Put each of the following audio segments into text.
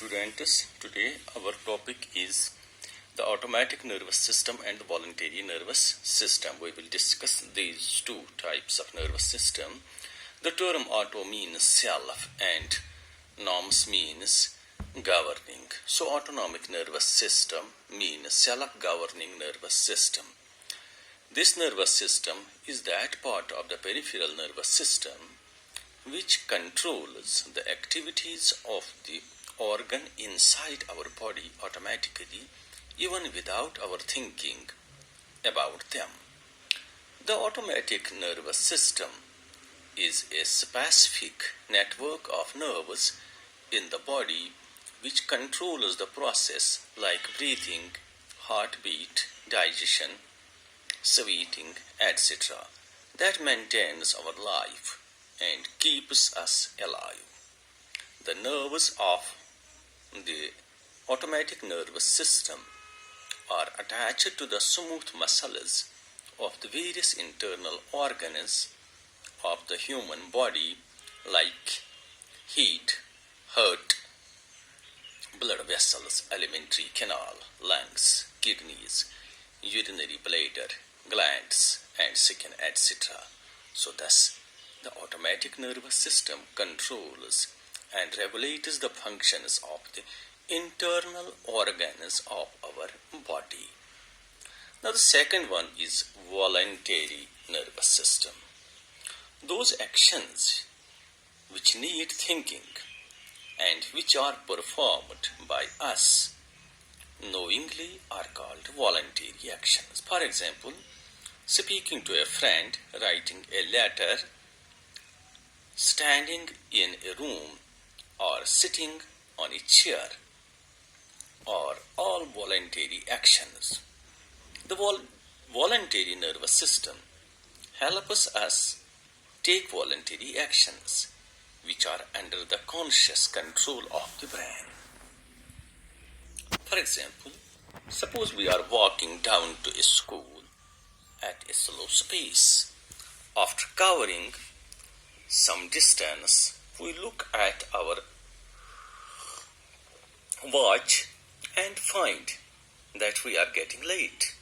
students. Today our topic is the automatic nervous system and the voluntary nervous system. We will discuss these two types of nervous system. The term auto means self and noms means governing. So autonomic nervous system means self-governing nervous system. This nervous system is that part of the peripheral nervous system which controls the activities of the organ inside our body automatically, even without our thinking about them. The automatic nervous system is a specific network of nerves in the body which controls the process like breathing, heartbeat, digestion, sweating, etc. that maintains our life and keeps us alive. The nerves of the automatic nervous system are attached to the smooth muscles of the various internal organs of the human body like heat, heart, blood vessels, alimentary canal, lungs, kidneys, urinary bladder, glands, and skin, etc. So thus, the automatic nervous system controls and regulates the functions of the internal organs of our body. Now the second one is voluntary nervous system. Those actions which need thinking and which are performed by us knowingly are called voluntary actions. For example, speaking to a friend, writing a letter, standing in a room, or sitting on a chair are all voluntary actions. The voluntary nervous system helps us take voluntary actions which are under the conscious control of the brain. For example, suppose we are walking down to a school at a slow pace. After covering some distance, we look at our watch and find that we are getting late.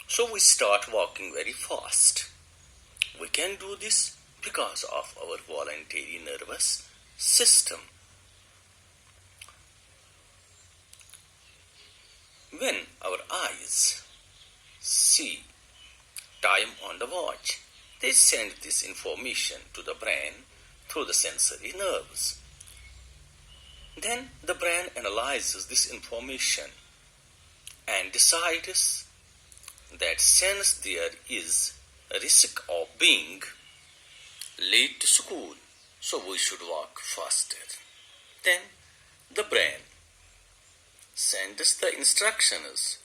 So we start walking very fast. We can do this because of our voluntary nervous system. When our eyes see time on the watch, they send this information to the brain through the sensory nerves. Then the brain analyzes this information and decides that since there is a risk of being late to school, so we should walk faster. Then the brain sends the instructions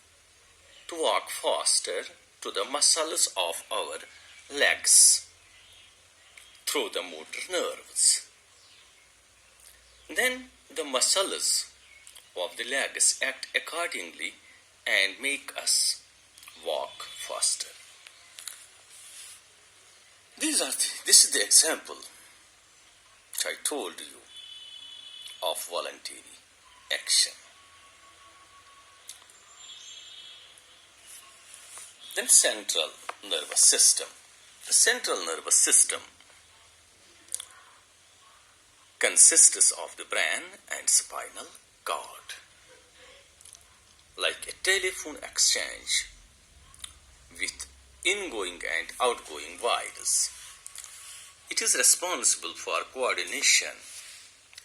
to walk faster to the muscles of our legs through the motor nerves. Then the muscles of the legs act accordingly and make us walk faster. This is the example which I told you of voluntary action. Then central nervous system. The central nervous system consists of the brain and spinal cord. Like a telephone exchange with ingoing and outgoing wires, it is responsible for coordination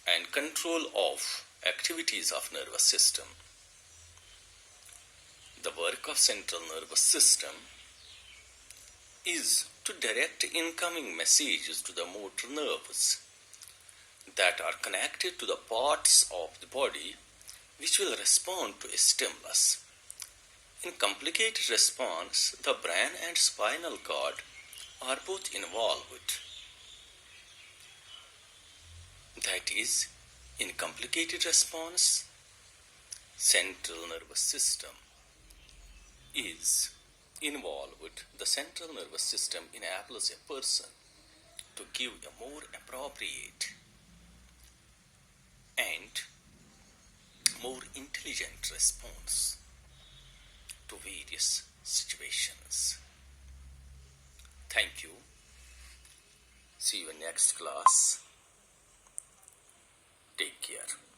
and control of activities of nervous system. The work of central nervous system is to direct incoming messages to the motor nerves that are connected to the parts of the body which will respond to a stimulus. In complicated response, the brain and spinal cord are both involved. That is, in complicated response, central nervous system is involved. The central nervous system enables a person to give a more appropriate and more intelligent response to various situations. Thank you. See you in next class. Take care.